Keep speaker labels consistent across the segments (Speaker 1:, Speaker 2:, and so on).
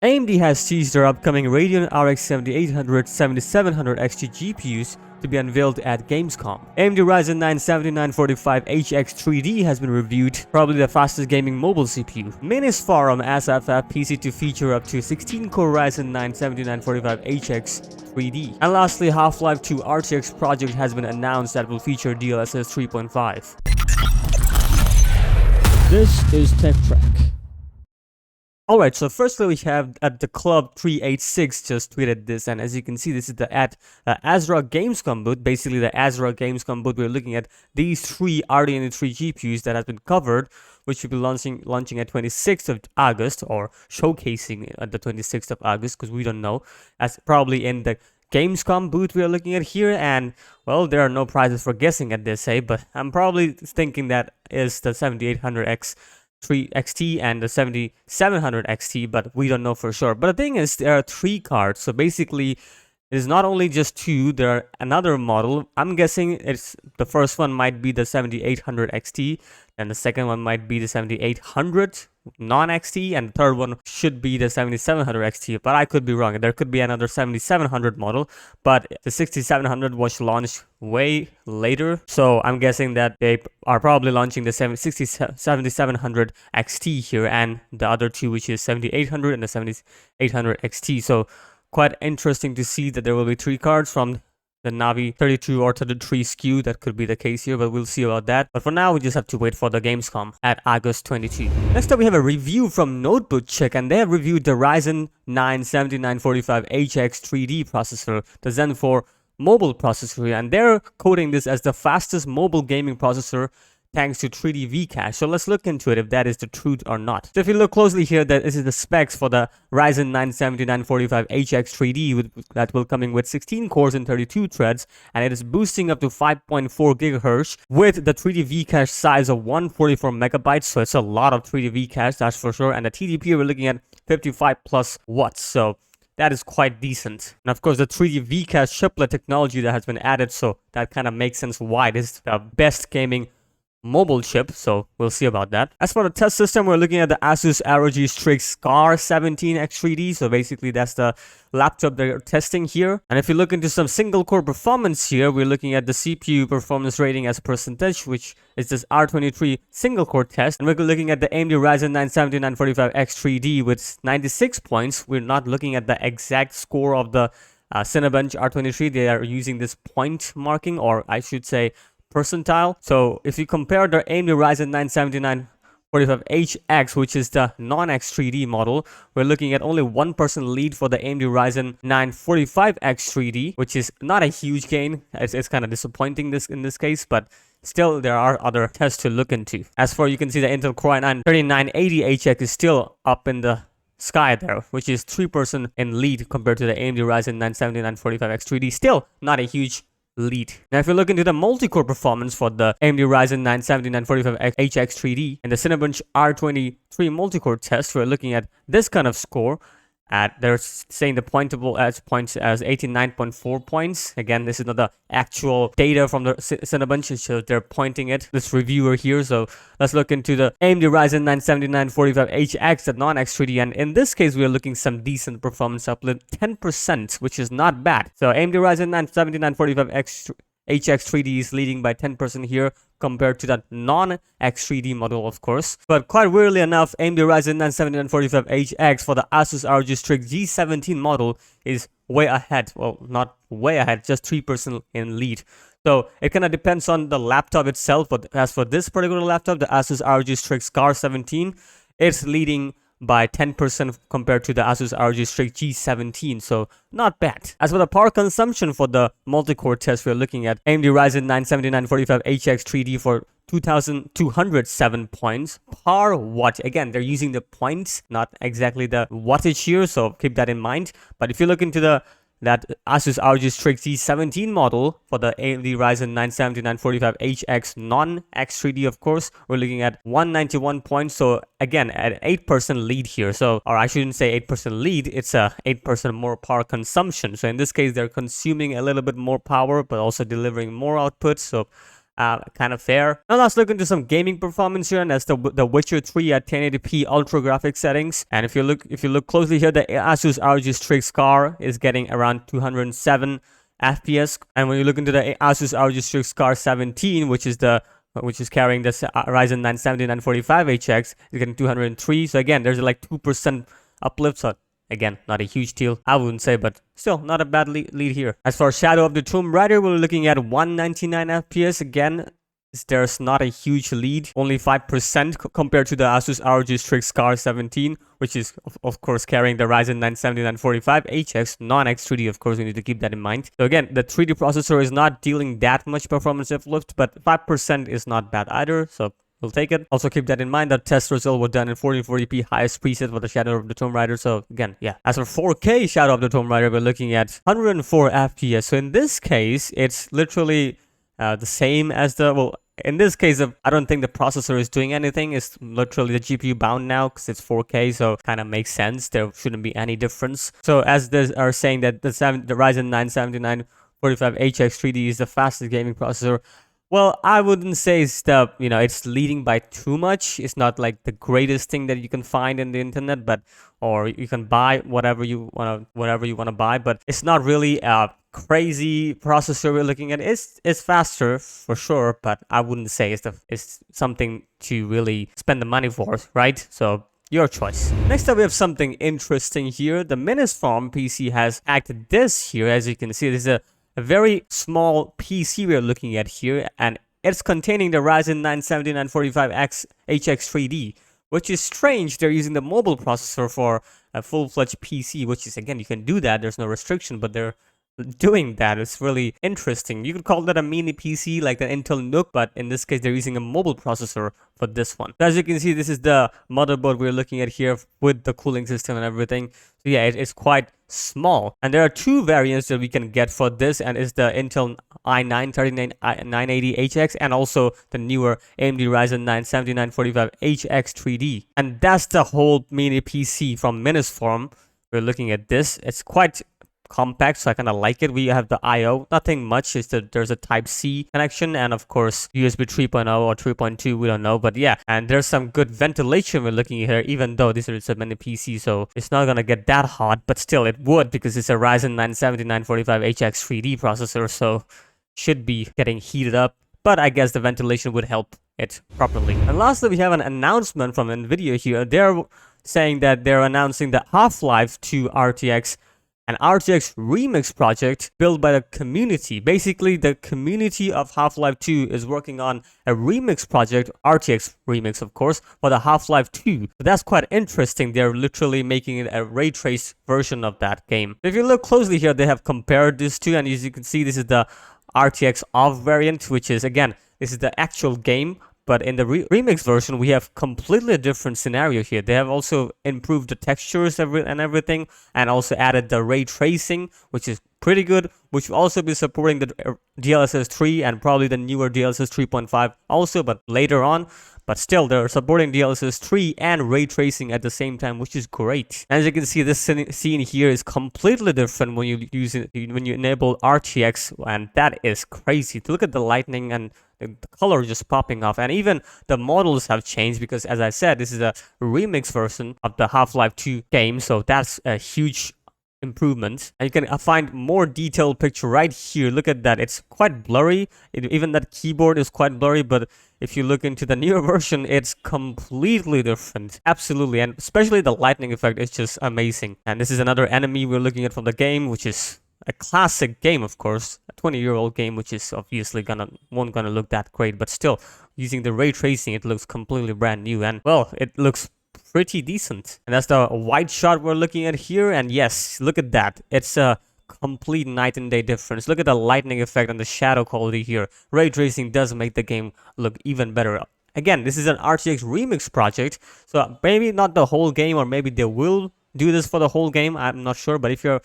Speaker 1: AMD has teased their upcoming Radeon RX 7800 7700 XT GPUs to be unveiled at Gamescom. AMD Ryzen 9 7945HX 3D has been reviewed, probably the fastest gaming mobile CPU. Minisforum SFF PC to feature up to 16-core Ryzen 9 7945HX 3D. And lastly, Half-Life 2 RTX project has been announced that will feature DLSS 3.5.
Speaker 2: This is Tech Track.
Speaker 1: Alright, so firstly we have at the Club 386 just tweeted this, and as you can see, this is the Azra Gamescom booth. Basically the Azra Gamescom booth, we're looking at these three RDNA 3 GPUs that have been covered, which will be launching at 26th of August, or showcasing at the 26th of August, because we don't know, as probably in the Gamescom booth we are looking at here. And well, there are no prizes for guessing at this, but I'm probably thinking that is the 7800X 3 XT and the 7700 XT, but we don't know for sure. But the thing is, there are three cards, so basically it is not only just two, there are another model. I'm guessing it's the first one might be the 7800 XT, and the second one might be the 7800 non-XT, and the third one should be the 7700 XT, but I could be wrong. There could be another 7700 model, but the 6700 was launched way later, so I'm guessing that they are probably launching the 7700 XT here, and the other two, which is 7800 and the 7800 XT. So quite interesting to see that there will be three cards from the Navi 32 or 33 SKU. That could be the case here, but we'll see about that. But for now, we just have to wait for the Gamescom at August 22. Next up, we have a review from Notebook Check, and they have reviewed the Ryzen 9 7945HX 3D processor, the Zen 4 mobile processor, and they're coding this as the fastest mobile gaming processor thanks to 3D V-Cache. So let's look into it if that is the truth or not. So if you look closely here, this is the specs for the Ryzen 9 7945HX 3D that will coming with 16 cores and 32 threads, and it is boosting up to 5.4 GHz with the 3D V-Cache size of 144 megabytes. So it's a lot of 3D V-Cache, that's for sure. And the TDP, we're looking at 55 plus watts. So that is quite decent. And of course, the 3D V-Cache chiplet technology that has been added, so that kind of makes sense why it is the best gaming mobile chip, so we'll see about that. As for the test system, we're looking at the Asus ROG Strix Scar 17X3D. So basically that's the laptop they're testing here. And if you look into some single core performance here, we're looking at the CPU performance rating as a percentage, which is this R23 single core test. And we're looking at the AMD Ryzen 9 7945X3D with 96 points. We're not looking at the exact score of the Cinebench R23. They are using this point marking, or I should say percentile. So if you compare the AMD Ryzen 9 7945HX, which is the non-X3D model, we're looking at only 1% lead for the AMD Ryzen 9 45X3D, which is not a huge gain. It's kind of disappointing in this case, but still there are other tests to look into. As for, you can see the Intel Core i9 3980HX is still up in the sky there, which is 3% in lead compared to the AMD Ryzen 9 7945X3D. Still not a huge lead. Now if you look into the multi-core performance for the AMD Ryzen 9 7945HX 3D and the Cinebench R23 multi-core test, we're looking at this kind of score. They're saying the pointable as points as 89.4 points. Again, this is not the actual data from the Cinebench, so they're pointing it, this reviewer here. So let's look into the AMD Ryzen 9 7945HX, the non-X3D, and in this case, we're looking some decent performance uplift, 10%, which is not bad. So AMD Ryzen 9 7945HX 3D is leading by 10% here compared to that non-X3D model, of course. But quite weirdly enough, AMD Ryzen 9 7945HX for the Asus ROG Strix G17 model is way ahead. Well, not way ahead, just 3% in lead. So it kind of depends on the laptop itself. But as for this particular laptop, the Asus ROG Strix Scar 17, it's leading by 10% compared to the Asus ROG Strix G17, so not bad. As for the power consumption for the multi-core test, we're looking at AMD Ryzen 9 7945HX 3D for 2207 points per watt. Again, they're using the points, not exactly the wattage here, so keep that in mind. But if you look into that Asus ROG Strix G17 model for the AMD Ryzen 9 7945HX non-X3D, of course, we're looking at 191 points. So again, at 8% lead here. So, or I shouldn't say 8% lead, it's a 8% more power consumption. So in this case, they're consuming a little bit more power, but also delivering more output. So kind of fair. Now let's look into some gaming performance here, and that's the Witcher 3 at 1080p ultra graphics settings. And if you look closely here, the Asus ROG Strix Scar is getting around 207 FPS. And when you look into the Asus ROG Strix Scar 17, which is carrying the Ryzen 9 7945HX, is getting 203. So again, there's like 2% uplift. So again, not a huge deal, I wouldn't say, but still not a bad lead here. As for Shadow of the Tomb Raider, we're looking at 199 FPS. Again, there's not a huge lead, only 5% compared to the Asus ROG Strix Scar 17, which is of course carrying the Ryzen 9 7945HX, non-X3D, of course, we need to keep that in mind. So again, the 3D processor is not dealing that much performance uplift, but 5% is not bad either, so we'll take it. Also keep that in mind that test result was done in 1440p highest preset for the Shadow of the Tomb Raider. So again, yeah. As for 4K Shadow of the Tomb Raider, we're looking at 104 FPS. So in this case, it's literally the same as the, well, in this case, I don't think the processor is doing anything. It's literally the GPU bound now because it's 4K, so kind of makes sense. There shouldn't be any difference. So as they are saying that the Ryzen 9 7945HX 3D is the fastest gaming processor, well, I wouldn't say it's it's leading by too much. It's not like the greatest thing that you can find in the internet, but or you can buy whatever you wanna buy, but it's not really a crazy processor we're looking at. It's faster for sure, but I wouldn't say it's something to really spend the money for, right? So your choice. Next up, we have something interesting here. The Minisforum PC has acted this here. As you can see, this is a very small PC we're looking at here, and it's containing the Ryzen 9 7945X HX3D, which is strange. They're using the mobile processor for a full-fledged PC, which is, again, you can do that. There's no restriction, but they're doing that. It's really interesting. You could call that a mini PC like the Intel Nook, but in this case, they're using a mobile processor for this one. So as you can see, this is the motherboard we're looking at here with the cooling system and everything. So yeah, it's quite small. And there are two variants that we can get for this, and it's the Intel i9 3980HX and also the newer AMD Ryzen 9 7945HX 3D. And that's the whole mini PC from Minisforum. We're looking at this. It's quite compact, so I kind of like it. We have the I/O, nothing much. Is that there's a Type-C connection, and of course USB 3.0 or 3.2, we don't know, but yeah. And there's some good ventilation we're looking at here, even though this is a mini PC, so it's not gonna get that hot, but still it would, because it's a Ryzen 9 7945HX 3D processor, so should be getting heated up, but I guess the ventilation would help it properly. And lastly, we have an announcement from NVIDIA here. They're saying that they're announcing the Half-Life 2 RTX, an RTX remix project built by the community. Basically, the community of Half-Life 2 is working on a remix project, RTX remix, of course, for the Half-Life 2. So that's quite interesting. They're literally making it a ray trace version of that game. If you look closely here, they have compared these two, and as you can see, this is the RTX off variant, which is, again, this is the actual game. But in the remix version, we have completely different scenario here. They have also improved the textures and everything, and also added the ray tracing, which is pretty good, which will also be supporting the DLSS 3 and probably the newer DLSS 3.5 also, but later on. But still, they're supporting DLSS 3 and ray tracing at the same time, which is great. As you can see, this scene here is completely different when you enable RTX, and that is crazy. To look at the lightning and the color just popping off, and even the models have changed because, as I said, this is a remix version of the Half-Life 2 game, so that's a huge improvement. And you can find more detailed picture right here. Look at that. It's quite blurry. Even that keyboard is quite blurry, but if you look into the newer version, it's completely different. Absolutely. And especially the lightning effect is just amazing. And this is another enemy we're looking at from the game, which is a classic game, of course, a 20-year-old game, which is obviously won't gonna look that great, but still, using the ray tracing, it looks completely brand new, and well, it looks pretty decent. And that's the white shot we're looking at here, and yes, look at that. It's a complete night and day difference. Look at the lightning effect and the shadow quality here. Ray tracing does make the game look even better. Again, this is an RTX remix project, so maybe not the whole game, or maybe they will do this for the whole game, I'm not sure, but if you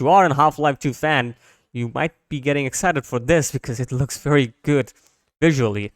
Speaker 1: are a Half-Life 2 fan, you might be getting excited for this because it looks very good visually.